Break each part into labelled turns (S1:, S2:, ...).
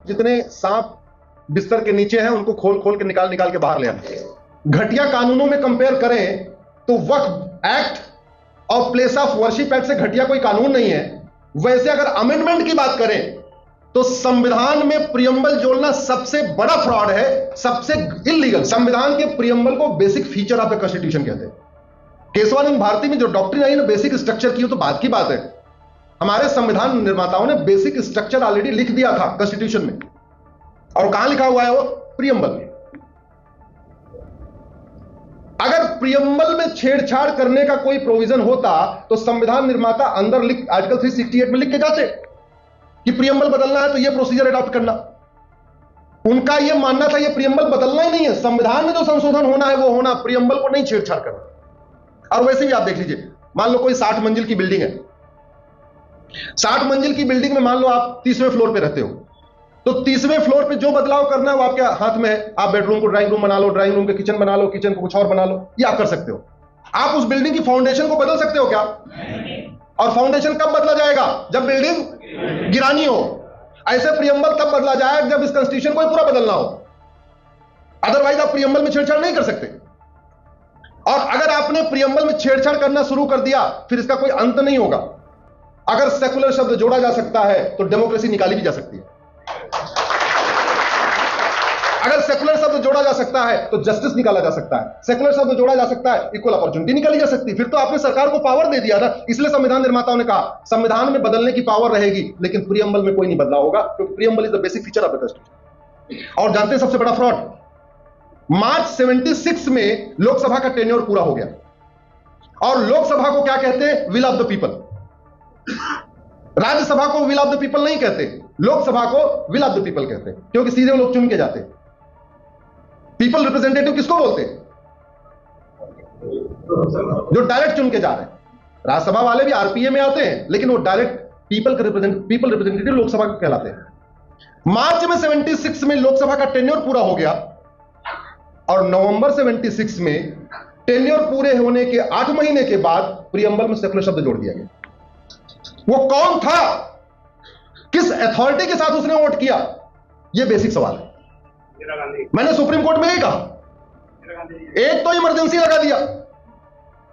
S1: जितने सांप बिस्तर के नीचे हैं उनको खोल खोल के निकाल निकाल के बाहर ले आना। घटिया कानूनों में कंपेयर करें तो वक्फ एक्ट और प्लेस ऑफ वर्शिप एक्ट से घटिया कोई कानून नहीं है। वैसे अगर अमेंडमेंट की बात करें तो संविधान में प्रियम्बल जोड़ना सबसे बड़ा फ्रॉड है, सबसे इलीगल। संविधान के प्रियम्बल को basic feature of the constitution कहते हैं। केशवानंद भारती में जो डॉक्ट्रिन आई ना बेसिक स्ट्रक्चर की, तो बात की बात है। हमारे संविधान निर्माताओं ने बेसिक स्ट्रक्चर ऑलरेडी लिख दिया था कॉन्स्टिट्यूशन में, और कहां लिखा हुआ है वो? प्रियम्बल में। अगर प्रियम्बल में छेड़छाड़ करने का कोई प्रोविजन होता तो संविधान निर्माता अंदर लिख, आर्टिकल 368 में लिख के जाते कि प्रियम्बल बदलना है तो यह प्रोसीजर अडॉप्ट करना। उनका यह मानना था यह प्रियम्बल बदलना ही नहीं है, संविधान में जो संशोधन होना है वो होना, प्रियम्बल को नहीं छेड़छाड़ करना। और वैसे भी आप देख लीजिए, मान लो कोई 60 मंजिल की बिल्डिंग है, 60 मंजिल की बिल्डिंग में मान लो आप 30वें फ्लोर पे रहते हो, तो 30वें फ्लोर पे जो बदलाव करना है वो आपके हाथ में है। आप बेडरूम को ड्राइंग रूम बना लो, ड्राइंग रूम के किचन बना लो, किचन को कुछ और बना लो, ये आप कर सकते हो। आप उस बिल्डिंग की फाउंडेशन को बदल सकते हो क्या? और फाउंडेशन कब बदला जाएगा? जब बिल्डिंग गिरानी हो। ऐसे प्रियम्बल तब बदला जाएगा जब इस कॉन्स्टिट्यूशन को पूरा बदलना हो, अदरवाइज आप प्रियम्बल में छेड़छाड़ नहीं कर सकते। और अगर आपने प्रियम्बल में छेड़छाड़ करना शुरू कर दिया फिर इसका कोई अंत नहीं होगा। अगर सेकुलर शब्द जोड़ा जा सकता है तो डेमोक्रेसी निकाली भी जा सकती है। अगर सेकुलर शब्द जोड़ा जा सकता है तो जस्टिस निकाला जा सकता है। सेकुलर शब्द जोड़ा जा सकता है, इक्वल अपॉर्चुनिटी निकाली जा सकती है। फिर तो आपने सरकार को पावर दे दिया था। इसलिए संविधान निर्माताओं ने कहा संविधान में बदलने की पावर रहेगी लेकिन प्रियम्बल में कोई नहीं बदलाव होगा, क्योंकि preamble is the basic feature of the constitution. और जानते हैं सबसे बड़ा फ्रॉड, मार्च 76 में लोकसभा का टेन्योर पूरा हो गया। और लोकसभा को क्या कहते हैं? Will of the people. Rajya Sabha को विल ऑफ द पीपल नहीं कहते, लोकसभा को विल ऑफ द पीपल कहते हैं, क्योंकि सीधे लोग चुन के जाते हैं। पीपल रिप्रेजेंटेटिव किसको बोलते हैं? जो डायरेक्ट चुन के जा रहे हैं। राज्यसभा वाले भी आरपीए में आते हैं, लेकिन वो डायरेक्ट पीपल रिप्रेजेंटेटिव लोकसभा को कहलाते हैं। मार्च में 76 में लोकसभा का टेन्योर पूरा हो गया और नवंबर 76 में टेन्योर पूरे होने के 8 महीने के बाद प्रियम्बल में सेकुलर शब्द जोड़ दिया गया। वो कौन था? किस अथॉरिटी के साथ उसने वोट किया? यह बेसिक सवाल है। मैंने सुप्रीम कोर्ट में यही कहा। एक तो इमरजेंसी लगा दिया,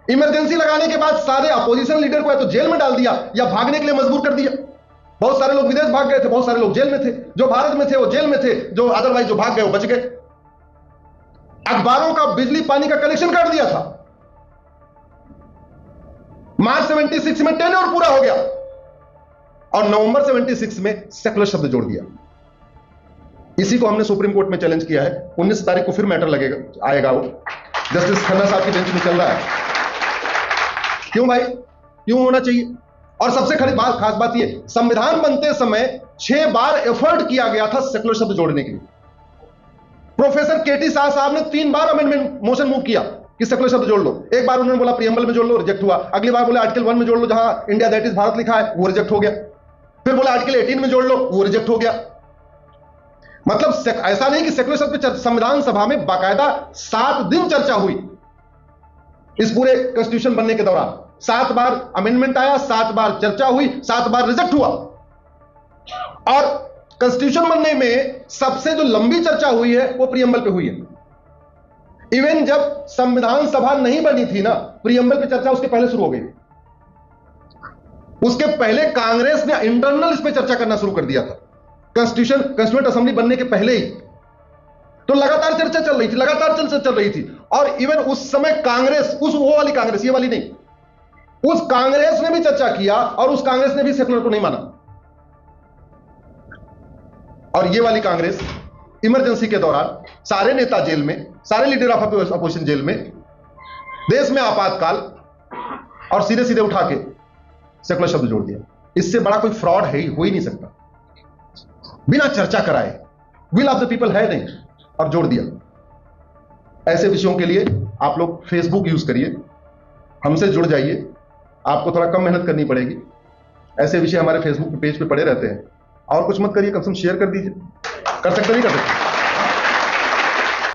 S1: इमरजेंसी लगाने के बाद सारे अपोजिशन लीडर को या तो जेल में डाल दिया या भागने के लिए मजबूर कर दिया। बहुत सारे लोग विदेश भाग गए थे, बहुत सारे लोग जेल में थे। जो भारत में थे वो जेल में थे, जो अदरवाइज जो भाग गए वो बच गए। अखबारों का बिजली पानी का कनेक्शन काट दिया था। मार्च 76 में टेन्योर पूरा हो गया और नवंबर 76 में सेकुलर शब्द जोड़ दिया। इसी को हमने सुप्रीम कोर्ट में चैलेंज किया है। 19 तारीख को फिर मैटर लगेगा, आएगा वो, जस्टिस खन्ना साहब की बेंच में चल रहा है। क्यों भाई, क्यों होना चाहिए? और सबसे खास बात ये, संविधान बनते समय 6 बार एफर्ट किया गया था सेकुलर शब्द जोड़ने के लिए। प्रोफेसर केटी शाह साहब ने 3 बार अमेंडमेंट मोशन मूव किया कि सेकुलर शब्द जोड़ लो। एक बार उन्होंने बोला प्रियम्बल में जोड़ लो, रिजेक्ट हुआ। अगली बार बोला आर्टिकल 1 में जोड़ लो जहां इंडिया दैट इज भारत लिखा है, वो रिजेक्ट हो गया। फिर बोला आर्टिकल 18 में जोड़ लो, वो रिजेक्ट हो गया। मतलब ऐसा नहीं कि सेकुलर शब्द पे संविधान सभा में बाकायदा 7 दिन चर्चा हुई। इस पूरे कॉन्स्टिट्यूशन बनने के दौरान 7 बार अमेंडमेंट आया, 7 बार चर्चा हुई, 7 बार रिजेक्ट हुआ। और कॉन्स्टिट्यूशन बनने में सबसे जो लंबी चर्चा हुई है वो प्रियम्बल पे हुई है। इवन जब संविधान सभा नहीं बनी थी ना, प्रियम्बल पे चर्चा उसके पहले शुरू हो गई। उसके पहले कांग्रेस ने इंटरनल इस पे चर्चा करना शुरू कर दिया था, कॉन्स्टिट्यूएंट असेंबली बनने के पहले ही। तो लगातार चर्चा चल रही थी, लगातार चर्चा चल रही थी। और इवन उस समय कांग्रेस, वो वाली कांग्रेस, ये वाली नहीं, उस कांग्रेस ने भी चर्चा किया और उस कांग्रेस ने भी सेकुलर को नहीं माना। और ये वाली कांग्रेस इमरजेंसी के दौरान सारे नेता जेल में, सारे लीडर ऑफ अपोजिशन जेल में, देश में आपातकाल, और सीधे सीधे उठा के सेकुलर शब्द जोड़ दिया। इससे बड़ा कोई फ्रॉड है हो ही नहीं सकता। बिना चर्चा कराए, विल ऑफ द पीपल है नहीं, और जोड़ दिया। ऐसे विषयों के लिए आप लोग फेसबुक यूज करिए, हमसे जुड़ जाइए, आपको थोड़ा कम मेहनत करनी पड़ेगी। ऐसे विषय हमारे फेसबुक पेज पे पड़े रहते हैं। और कुछ मत करिए, कम से कम शेयर कर दीजिए। कर सकते नहीं कर सकते?